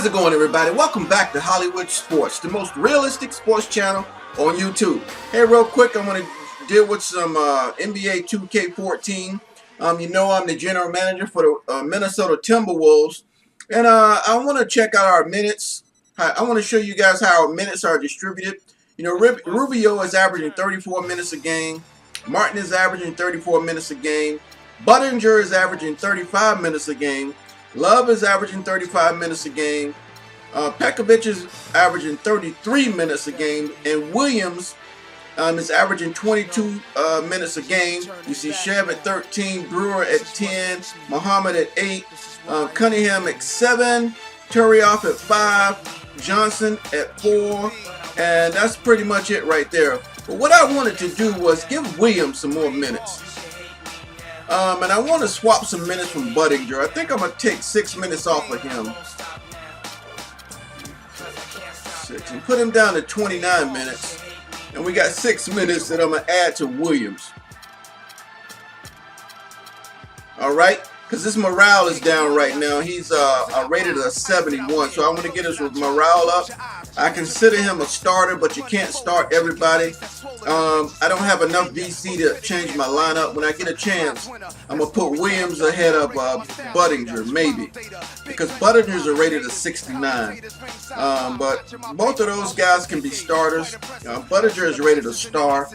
How's it going, everybody? Welcome back to Hollywood Sports, the most realistic sports channel on YouTube. Hey, real quick, I want to deal with some NBA 2K14. You know I'm the general manager for the Minnesota Timberwolves, and I want to check out our minutes. I want to show you guys how our minutes are distributed. You know, Rubio is averaging 34 minutes a game. Martin is averaging 34 minutes a game. Buttinger is averaging 35 minutes a game. Love is averaging 35 minutes a game. Pekovic is averaging 33 minutes a game. And Williams is averaging 22 minutes a game. You see Shev at 13, Brewer at 10, Muhammad at 8, Cunningham at 7, Turioff at 5, Johnson at 4. And that's pretty much it right there. But what I wanted to do was give Williams some more minutes. And I want to swap some minutes from Buttinger. I think I'm going to take 6 minutes off of him. 6, and put him down to 29 minutes. And we got 6 minutes that I'm going to add to Williams. Alright? Because his morale is down right now. He's rated a 71. So I want to get his morale up. I consider him a starter, but you can't start everybody. I don't have enough VC to change my lineup. When I get a chance, I'm going to put Williams ahead of Buttinger, maybe. Because Buttinger's are rated a 69. But both of those guys can be starters. Buttinger is rated a star.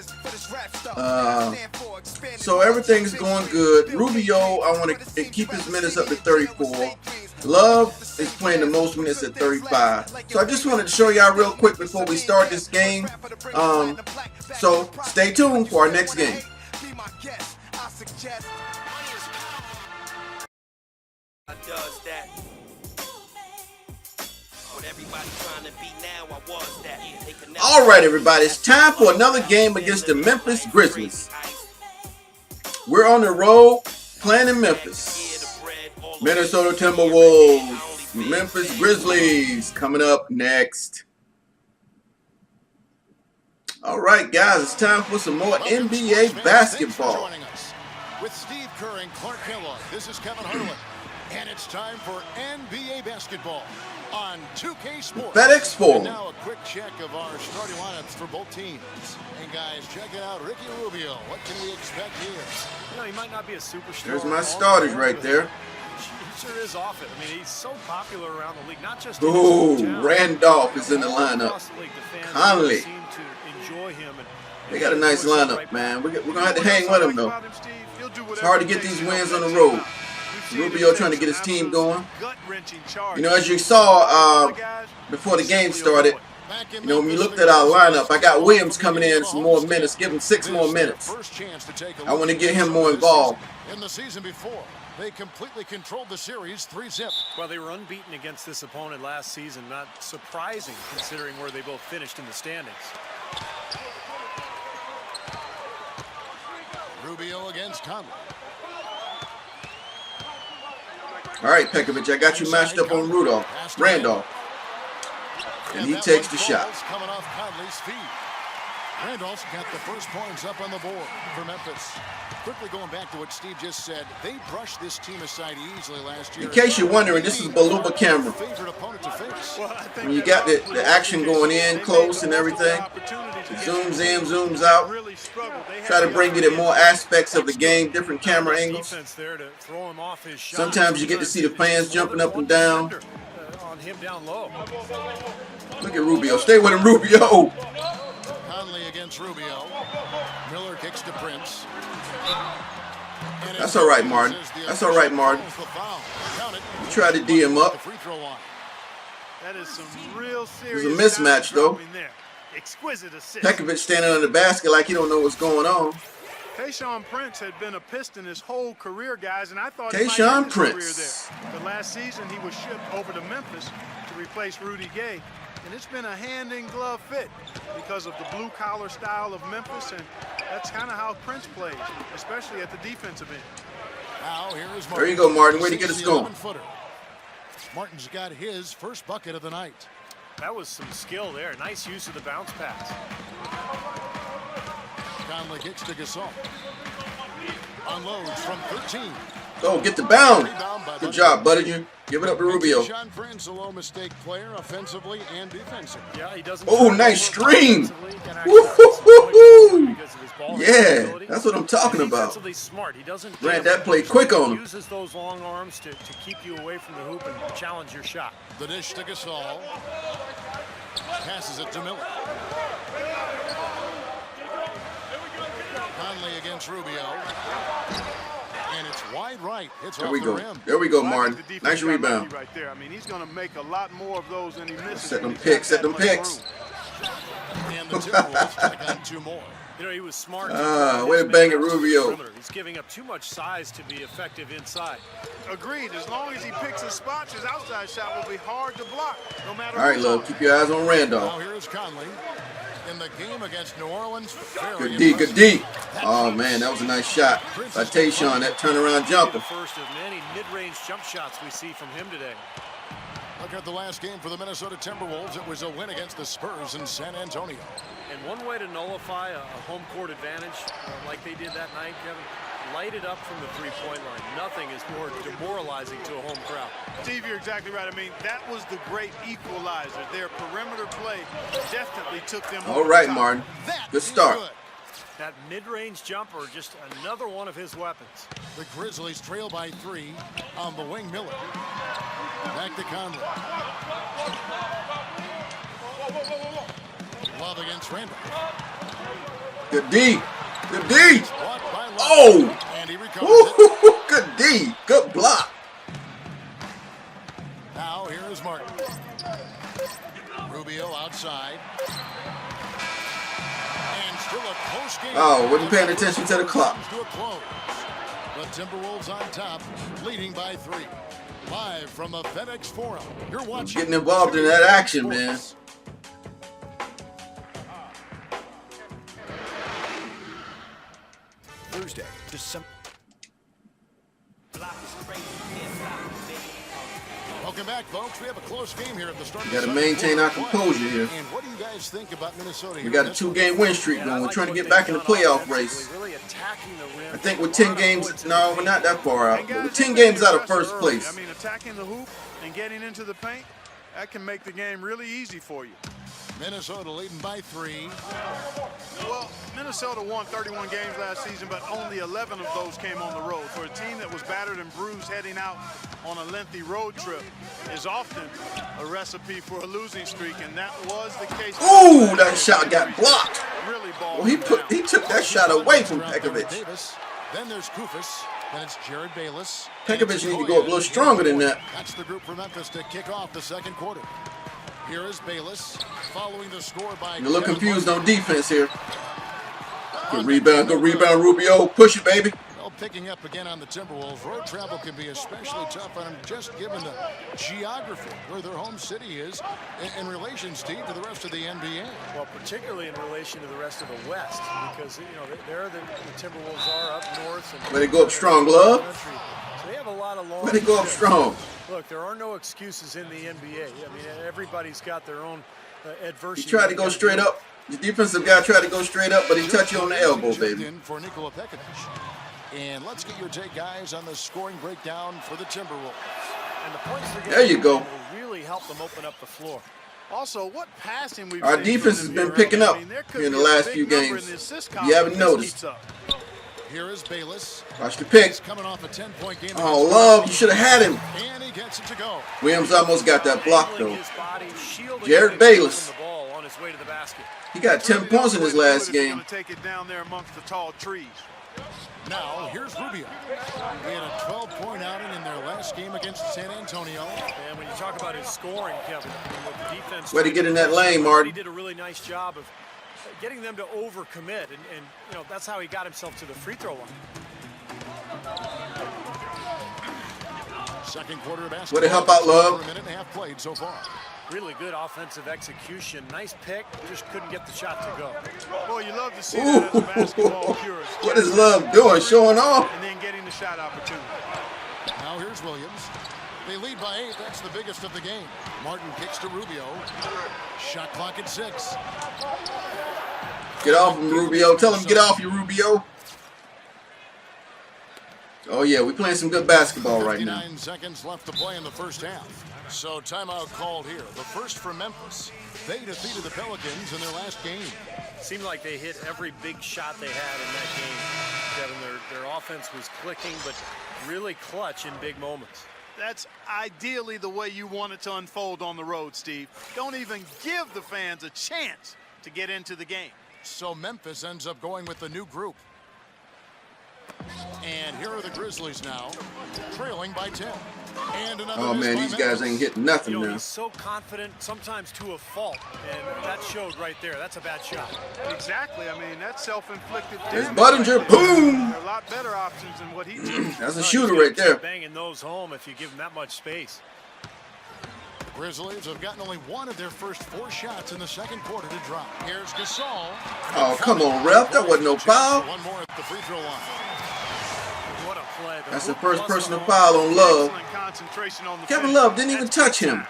So everything's going good. Rubio, I want to keep his minutes up to 34. Love is playing the most minutes at 35. So I just wanted to show y'all real quick before we start this game. So stay tuned for our next game. All right, everybody, it's time for another game against the Memphis Grizzlies. We're on the road playing in Memphis. Minnesota Timberwolves, Memphis Grizzlies coming up next. All right, guys, it's time for some more NBA basketball. With Steve Kerr and Clark Kellogg, this is Kevin Harlan, and it's time for NBA basketball on 2K Sports. FedEx4. And now a quick check of our starting lineups for both teams. And guys, check it out, Ricky Rubio. What can we expect here? You know, he might not be a superstar. There's my starters right there. He sure is off it. I mean, he's so popular around the league, not just Ooh, Randolph is in the lineup. Conley. They got a nice lineup, man. We're going to have to hang with them, though. It's hard to get these wins on the road. Rubio trying to get his team going. You know, as you saw before the game started, you know, when we looked at our lineup, I got Williams coming in some more minutes. Give him 6 more minutes. I want to get him more involved. In the season before, they completely controlled the series 3-0. Well, they were unbeaten against this opponent last season. Not surprising considering where they both finished in the standings. Rubio against Conley. All right, Pekovic, I got you matched up on Randolph. And he takes the shot. Coming off Conley's feet. Randolph's got the first points up on the board for Memphis. Quickly going back to what Steve just said, they brushed this team aside easily last year. In case you're wondering, this is Baluba camera. When you got the action going in close and everything, it zooms in, zooms out. Try to bring you to more aspects of the game, different camera angles. Sometimes you get to see the fans jumping up and down. Look at Rubio. Stay with him, Rubio. Conley against Rubio. Miller kicks to Prince. That's all right, Martin. That's all right, Martin. You try to D him up. That is some real serious. There's a mismatch, though. Exquisite assist. Pekovic standing on the basket like he don't know what's going on. Tayshaun Prince had been a Piston his whole career, guys, and I thought Tayshaun Prince. But last season he was shipped over to Memphis to replace Rudy Gay, and it's been a hand-in-glove fit because of the blue-collar style of Memphis, and that's kind of how Prince plays, especially at the defensive end. Now, here is Martin. There you go, Martin. Way to get us going. Martin's got his first bucket of the night. That was some skill there. Nice use of the bounce pass. Conley kicks to Gasol. Unloads from 13. Oh, get the bound. Good job, buddy. Give it up to Rubio. John Prince, a low mistake player, offensively and defensively. Yeah, he doesn't. Oh, nice screen. Woo-hoo-hoo-hoo. Yeah, that's what I'm talking about. Smart. He doesn't ran that play quick on him. Uses those long arms to keep you away from the hoop and challenge your shot. The dish to Gasol. Passes it to Miller. Conley against Rubio. And it's wide right. It's there off we the go. rim. There we go, Martin. Nice rebound. Right there. I mean, he's going to make a lot more of those than he misses. Set them picks. Set them picks. And the Timberwolves tack on 2 more. You know, he was smart. Way to bang it, Rubio. He's giving up too much size to be effective inside. Agreed. As long as he picks his spots, his outside shot will be hard to block, no matter. All right, love. Keep your eyes on Randolph. Now here is Conley. In the game against New Orleans, very Good D, good D. Oh, man, that was a nice shot by Tayshaun, that turnaround jumper. The first of many mid-range jump shots we see from him today. Look at the last game for the Minnesota Timberwolves. It was a win against the Spurs in San Antonio. And one way to nullify a home court advantage, like they did that night, Kevin, light it up from the three-point line. Nothing is more demoralizing to a home crowd. Steve, you're exactly right. I mean, that was the great equalizer. Their perimeter play definitely took them. All right, Martin. Good start. Good. That mid-range jumper, just another one of his weapons. The Grizzlies trail by 3 on the wing. Miller. Back to Conley. Love against Randolph. Good D. Good D. Blocked by Love. Oh. And he recovers it. Woo-hoo-hoo. Good D. Good block. Now here is Martin. Rubio outside. And still a close game. Oh, wasn't paying attention to the clock. To a close. The Timberwolves on top, leading by 3. Live from the FedEx Forum. You're watching. Getting involved in that action, man. Thursday, December. Welcome back, folks. We have a close game here at the start. We got to maintain our composure here. And what do you guys think about Minnesota? We got a 2-game win streak going. We're trying to get back in the playoff race. I think with 10 games, no, we're not that far out. But with 10 games out of first place. I mean, attacking the hoop and getting into the paint, that can make the game really easy for you. Minnesota leading by 3. Well, Minnesota won 31 games last season, but only 11 of those came on the road. For a team that was battered and bruised heading out on a lengthy road trip is often a recipe for a losing streak, and that was the case. Ooh, that shot got blocked. Really Well, he took that shot away from Pekovic. Then there's Kufis. Then it's Jared Bayless. Pekovic need to go a little stronger than that. That's the group for Memphis to kick off the second quarter. Here is Bayless following the score by. You're a little confused on defense here. Good rebound, Rubio. Push it, baby. Well, picking up again on the Timberwolves. Road travel can be especially tough on them, just given the geography where their home city is in relation, Steve, to the rest of the NBA. Well, particularly in relation to the rest of the West, because there the Timberwolves are up north. And Way to go up strong, Love. so they have a lot of long. Way to go up strong. Look, there are no excuses in the NBA. I mean, everybody's got their own adversity. He tried to go straight up. The defensive guy tried to go straight up, but he touched you on the elbow, baby. For Nikola Pekovic. And let's get your take, guys, on the scoring breakdown for the Timberwolves. And the points they're There you getting go. will really help them open up the floor. Also, what passing we've Our seen defense from has them been here, picking up there could here in the be a last big few number in games. the assist If column you haven't if this noticed. heats up. Here is Bayless. Watch the pick. He's coming off a 10-point game. Oh, Love, you should have had him. And he gets it to go. Williams almost got that block, though. His body, shielding Jared him Bayless. from the ball on his way to the basket. He got 10 points in his last game. Take it down there amongst the tall trees. Now, here's Rubio. He had a 12-point outing in their last game against San Antonio. And when you talk about his scoring, Kevin, with the defense, Way to get in that lane, Martin. He did a really nice job of getting them to overcommit, and that's how he got himself to the free throw line. Second quarter of basketball. Way to help out, Love. A minute and a half played so far. Really good offensive execution. Nice pick, just couldn't get the shot to go. Boy, you love to see that as a basketball purist. What is Love doing? Showing off? And then getting the shot opportunity. Now here's Williams. They lead by 8. That's the biggest of the game. Martin kicks to Rubio. Shot clock at 6. Get off him, Rubio. Tell him get off you, Rubio. Oh yeah, we playing some good basketball right now. 59 seconds left to play in the first half. So timeout called here. The first for Memphis. They defeated the Pelicans in their last game. Seemed like they hit every big shot they had in that game. Kevin, their offense was clicking, but really clutch in big moments. That's ideally the way you want it to unfold on the road, Steve. Don't even give the fans a chance to get into the game. So Memphis ends up going with the new group. And here are the Grizzlies now, trailing by 10. And another Oh man, these guys ain't hitting nothing You know, now. he's so confident, sometimes to a fault, and that showed right there. That's a bad shot. Exactly. I mean, that's self-inflicted There's damage. Budinger, Right there. boom! There are a lot better options than what he did. That's a shooter right there. Banging those home if you give him that much space. The Grizzlies have gotten only one of their first 4 shots in the second quarter to drop. Here's Gasol. Oh, come on, ref. That wasn't no foul. One more at the free throw line. What a play. That's the first personal foul on Love. Excellent concentration on the Kevin finish. Love didn't even That's touch big him. time.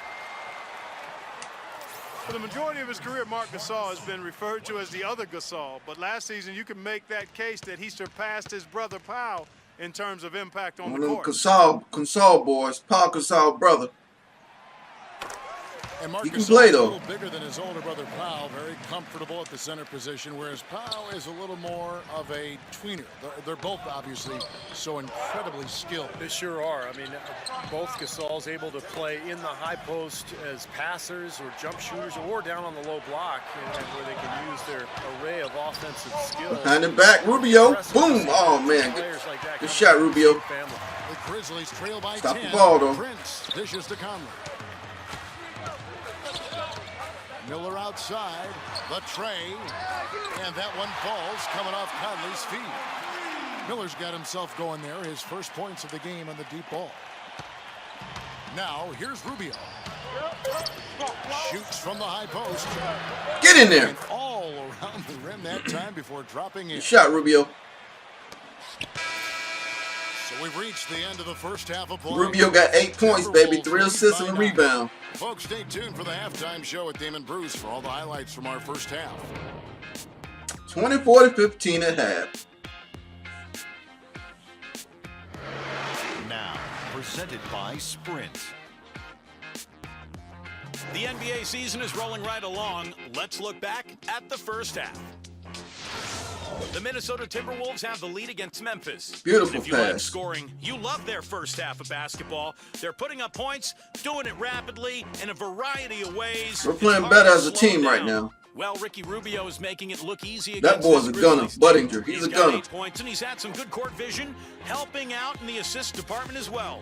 For the majority of his career, Marc Gasol has been referred to as the other Gasol. But last season, you can make that case that he surpassed his brother Powell in terms of impact on One the of them court. Gasol boys, Paul Gasol brother. And Marc He can Gasol play, is a though. little bigger than his older brother Powell, very comfortable at the center position, whereas Powell is a little more of a tweener. They're both obviously so incredibly skilled. They sure are. I mean, both Gasol's able to play in the high post as passers or jump shooters or down on the low block, and where they can use their array of offensive skills. Behind the back, Rubio. Boom. Oh man, good shot, Rubio. The Grizzlies trail by Stop 10. the ball, though. Prince dishes to Conley. Miller outside, the tray, and that one falls coming off Conley's feet. Miller's got himself going there, his first points of the game on the deep ball. Now, here's Rubio. Shoots from the high post. Get in there. And all around the rim that time before dropping in. Good shot, Rubio. So we've reached the end of the first half of play. Rubio got 8 points, baby. 3 assists and a rebound. Folks, stay tuned for the halftime show at Damon Bruce for all the highlights from our first half. 24-15 at half. Now, presented by Sprint. The NBA season is rolling right along. Let's look back at the first half. The Minnesota Timberwolves have the lead against Memphis. Beautiful If you like pass. scoring, you love their first half of basketball. They're putting up points, doing it rapidly in a variety of ways. We're It's playing hard better to as a slow team down. right now. Well, Ricky Rubio is making it look easy. That against boy's this a gunner. Grizzlies team. Budinger, he's a got gunner. 8 points, and he's had some good court vision, helping out in the assist department as well.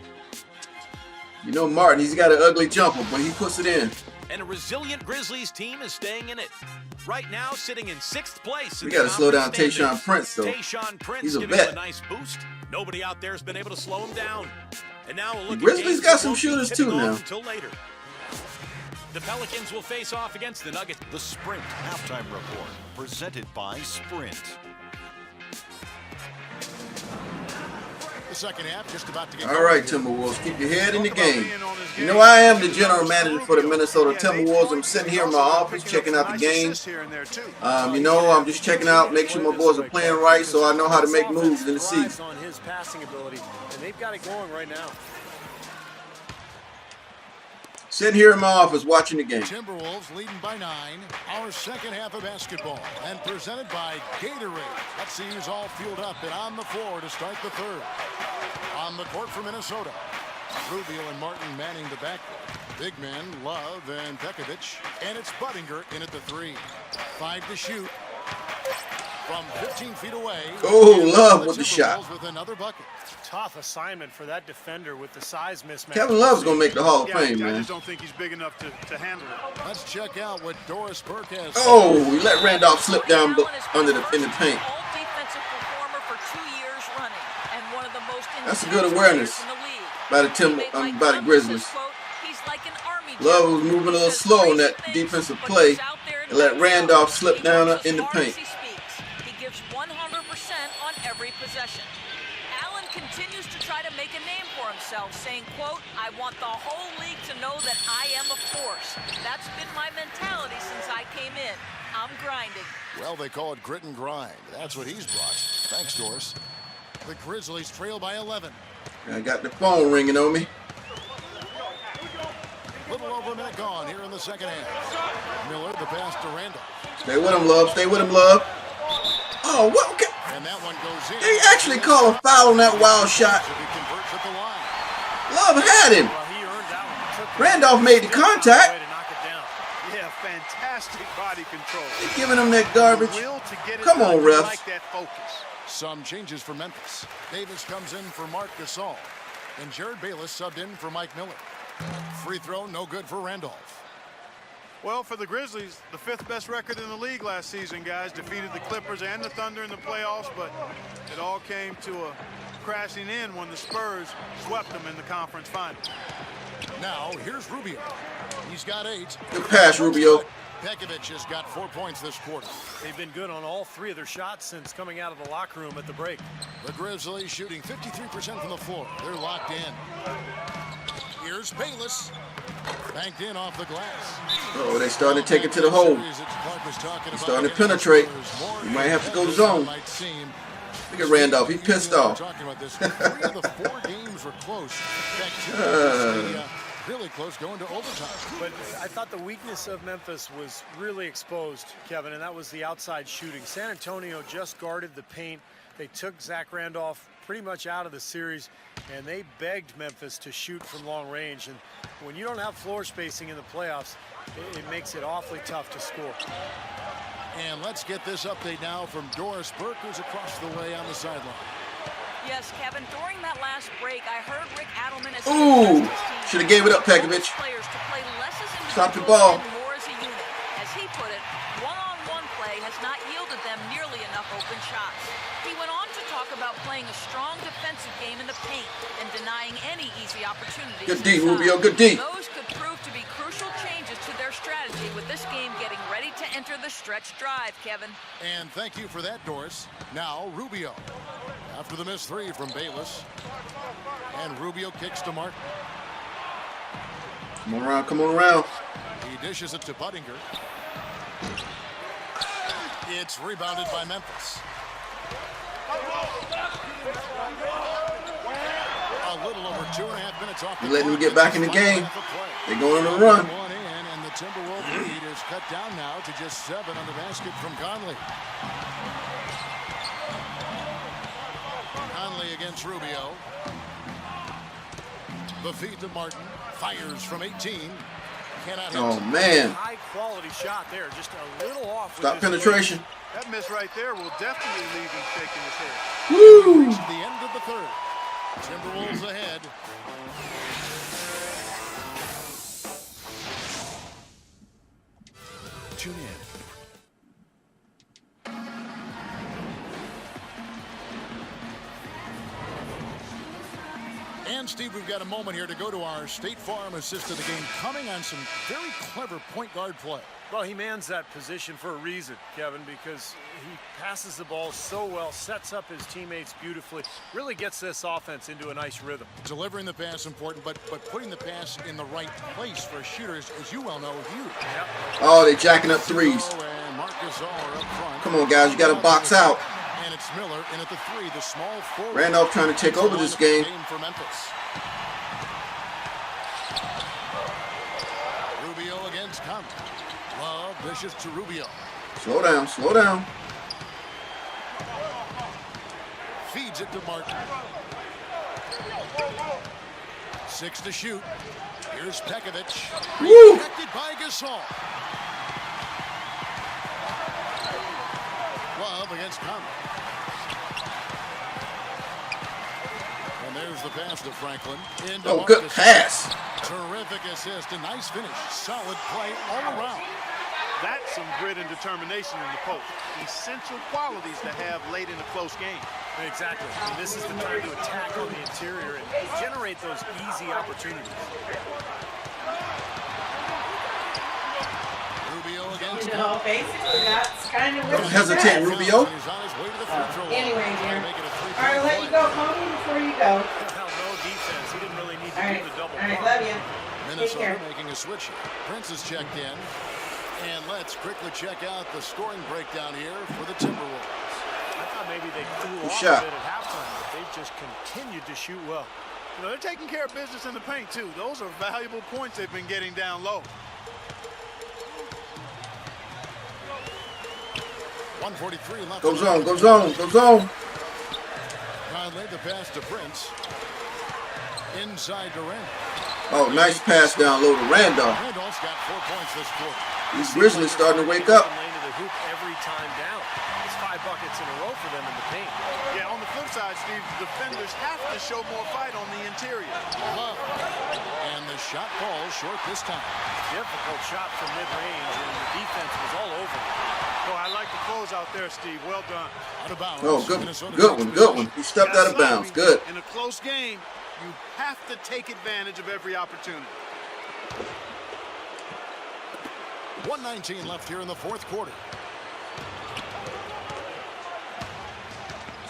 You know Martin, he's got an ugly jumper, but he puts it in. And a resilient Grizzlies team is staying in it. Right now, sitting in 6th place. We got to slow down Tayshaun Prince, though. Tayshaun Prince He's a giving vet. him a nice boost. Nobody out there has been able to slow him down. And now we'll look The Grizzlies at got games some that won't be shooters, tipping too, off now. Until later. The Pelicans will face off against the Nuggets. The Sprint Halftime Report, presented by Sprint. The second half just about to get All right, Timberwolves, keep your head in the game. You know, I am the general manager for the Minnesota Timberwolves. I'm sitting here in my office checking out the game. You know, I'm just checking out, make sure my boys are playing right so I know how to make moves in the season. On his passing ability, and they've got it going right now. Sitting here in my office watching the game. Timberwolves leading by 9. Our second half of basketball, and presented by Gatorade. Let's see who's all fueled up and on the floor to start the third. On the court for Minnesota, Rubio and Martin manning the backcourt. Big men, Love and Pekovic, and it's Budinger in at the 3. 5 to shoot from 15 feet away. Oh, Love with the shot. Timberwolves with another bucket. Tough assignment for that defender with the size mismatch. Kevin Love's going to make the Hall of Yeah, Fame, I man. just don't think he's big enough to handle it. Let's check out what Doris Burke has. Oh, he let Randolph slip down in the paint. All-defensive performer for 2 years running, and one of the most That's a good intense awareness players in the league. by the Grizzlies. He's like an army Love general was moving a little who says slow on that crazy things, defensive but play goes out there and let makes Randolph them. slip He down works as in the hard as paint. he speaks. He gives 100% on every possession. Allen continues to try to make a name for himself, saying, quote, "I want the whole league to know that I am a force. That's been my mentality since I came in. I'm grinding." Well, they call it grit and grind. That's what he's brought. Thanks, Doris. The Grizzlies trail by 11. I got the phone ringing on me. Little over a minute gone here in the second half. Miller, the pass to Randall. Stay with him, Love. Stay with him, Love. Oh, what? Okay. And that one goes in. They actually call a foul on that wild shot. If he converts at the line. Love had him. Well, he earned that one. Randolph made the contact. Way to knock it down. Yeah, fantastic body control. They're giving him that garbage. Will to get it Come on, done. You refs. like that focus. Some changes for Memphis. Davis comes in for Mark Gasol. And Jared Bayless subbed in for Mike Miller. Free throw, no good for Randolph. Well, for the Grizzlies, the 5th best record in the league last season, guys. Defeated the Clippers and the Thunder in the playoffs, but it all came to a crashing in when the Spurs swept them in the conference final. Now, here's Rubio. He's got 8. Good pass, Rubio. Pekovic has got 4 points this quarter. They've been good on all 3 of their shots since coming out of the locker room at the break. The Grizzlies shooting 53% from the floor. They're locked in. Here's Bayless. Banked in off the glass. Oh, they starting to take it to the hole. He's starting to penetrate. You might have to go zone. Look at Randolph. He pissed off. 3 of the 4 games were close. In fact, 2 really close going to overtime. But I thought the weakness of Memphis was really exposed, Kevin, and that was the outside shooting. San Antonio just guarded the paint. They took Zach Randolph pretty much out of the series, and they begged Memphis to shoot from long range. And when you don't have floor spacing in the playoffs, it makes it awfully tough to score. And let's get this update now from Doris Burke, who's across the way on the sideline. Yes, Kevin, during that last break, I heard Rick Adelman as Ooh, should have gave it up, Pekovic. Players to play less as Stop the individuals ball. and more as a unit. As he put it, one-on-one play has not yielded them nearly enough open shots. He went on to talk about playing a strong defensive game in the paint and denying any easy opportunities. Good D, inside. Rubio. Good D. Those could prove to be crucial changes to their strategy with this game getting ready to enter the stretch drive, Kevin. And thank you for that, Doris. Now, Rubio. After the missed 3 from Bayless. And Rubio kicks to Martin. Come on around. Come on around. He dishes it to Buttinger. It's rebounded by Memphis. A little over 2.5 minutes off. You letting them get back in the game. They're going on a run. One in, and the Timberwolves lead is cut down now to just 7 on the basket from Conley. Conley against Rubio. The feed to Martin. Fires from 18. Cannot hit. Oh, man. High quality shot there, just a little off. Stop penetration. That miss right there will definitely leave him shaking his head. Woo! Reached the end of the 3rd. Timberwolves ahead. Tune in. And Steve, we've got a moment here to go to our State Farm assist of the game, coming on some very clever point guard play. Well, he mans that position for a reason, Kevin, because he passes the ball so well, sets up his teammates beautifully, really gets this offense into a nice rhythm. Delivering the pass important, but putting the pass in the right place for a shooter, as you well know, is huge. Yep. Oh, they're jacking up threes. And Marc Gasol are up front. Come on, guys. You got to box out. And it's Miller in at the 3, the small forward. Randolph trying to take over this game. For Memphis. Rubio against Conley. Love dishes to Rubio. Slow down. Slow down. Feeds it to Martin. 6 to shoot. Here's Pekovic. Woo! Protected by Gasol. Love against Conley. And there's the pass to Franklin. Into Oh, good Marcus. pass. Terrific assist. A nice finish. Solid play all around. That's some grit and determination in the post. Essential qualities to have late in a close game. Exactly. And this is the time to attack on the interior and generate those easy opportunities. Rubio against You know, basically that's kind of what Don't hesitate, Rubio. He's on his way to the free throw line. Anyway, dear. Make it a All right, let you go, Cody, before you go. Well, no defense. He didn't really need to All do right, the double all right, pump. love you. Minnesota care. making a switch here. Prince is checked in. And let's quickly check out the scoring breakdown here for the Timberwolves. I thought thought maybe they cool Good off shot. a bit at halftime, but they just continued to shoot well. You know, they're taking care of business in the paint, too. Those are valuable points they've been getting down low. 1:43 left. Go zone, go zone, go zone. Conley, the pass to Prince. Inside Durant. Oh, nice pass down low to Randolph. Randolph's got 4 points this quarter. These Grizzlies starting to wake up. Lane to the hoop every time down. It's 5 buckets in a row for them in the paint. Yeah, on the flip side, Steve, the defenders have to show more fight on the interior. Love. And the shot falls short this time. Difficult shot from mid-range, and the defense was all over it. Oh, I like the close out there, Steve. Well done. Out of bounds. Oh, good, Minnesota good takes one, good one. possession. He stepped out of bounds. Good. In a close game, you have to take advantage of every opportunity. 1:19 left here in the fourth quarter.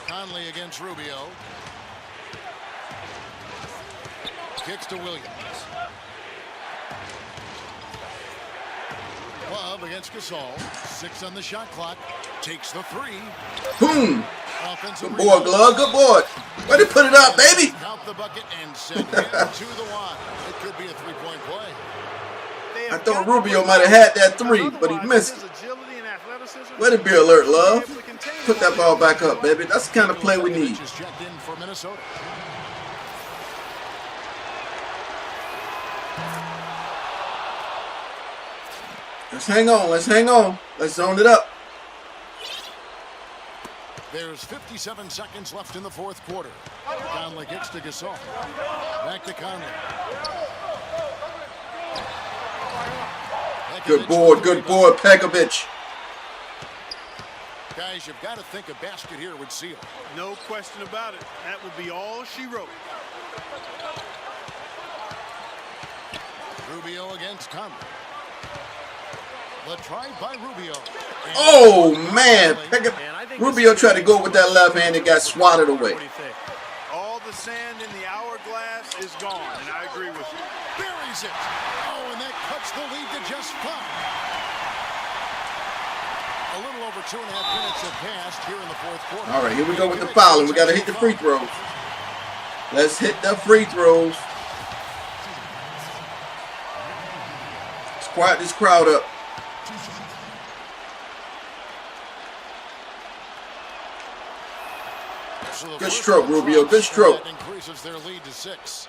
Conley against Rubio. Kicks to Williams. Love against Gasol. 6 on the shot clock. Takes the 3. Boom. Offensive Good boy, Glove. Good boy. Way to put it up, baby. Count the bucket and send him to the line. It could be a 3-point play. I thought Rubio might have had that 3, but he missed it. Way to be alert, Love. Put that ball back up, baby. That's the kind of play we need. Just checked in for Minnesota. Let's hang on. Let's hang on. Let's zone it up. There's 57 seconds left in the fourth quarter. Conley gets to Gasol. Back to Conley. Good board, Pekovic. Guys, you've got to think a basket here would seal. No question about it. That would be all she wrote. Rubio against Conley. The try by Rubio. Oh, man. Rubio tried to go with that left hand and got swatted away. What do you think? All the sand in the hourglass is gone, and I agree with you. Buries it. Oh, and that cuts the lead to just 5. A little over 2.5 minutes have passed here in the fourth quarter. All right, here we go with the fouling. We got to hit the free throws. Let's hit the free throws. Let's quiet this crowd up. So Good stroke, Rubio. Good stroke. That increases their lead to 6.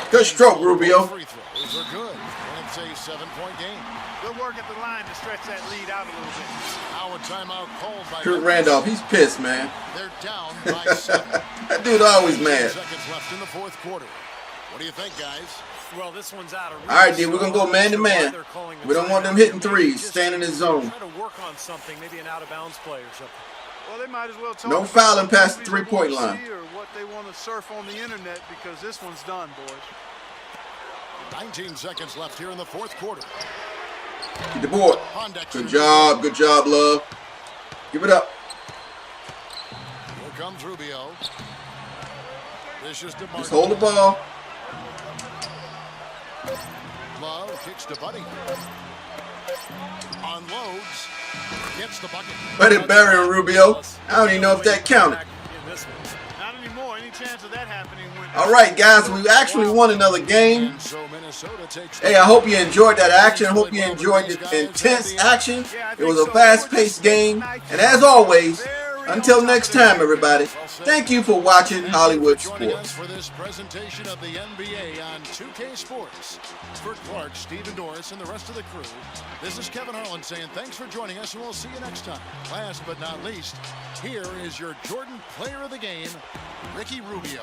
Good stroke, Rubio. Free throws are good. And it's a 7-point game. Good work at the line to stretch that lead out a little bit. Now a timeout called by Kurt Randolph, he's pissed, man. They're down by 7. That dude always mad. Seconds left in the fourth quarter. What do you think, guys? Well, this one's out of reach. All right, D, we're going to go man to man. We don't want them hitting threes, staying in his zone. Try to work on something, maybe an out-of-bounds play or something. Well, they might as well talk No about fouling what past the people three-point wanna line. see or what they want to surf on the internet, because this one's done, boys. 19 seconds left here in the fourth quarter. Get the board. Good job, Love. Give it up. Here comes Rubio. Vicious to Just hold the ball. Love kicks to Buddy. Unloads. Gets the bucket. But it burying Rubio. I don't even know if that counted. Not anymore. Any chance of that happening? All right, guys, we actually won another game. And so Minnesota takes Hey, I hope you enjoyed that action. I hope you enjoyed the intense action. It was a fast-paced game. And as always, until next time, everybody, thank you for watching Hollywood joining us Sports. for this presentation of the NBA on 2K Sports. For Clark, Stephen Norris, and the rest of the crew, this is Kevin Harlan saying thanks for joining us, and we'll see you next time. Last but not least, here is your Jordan Player of the Game, Ricky Rubio.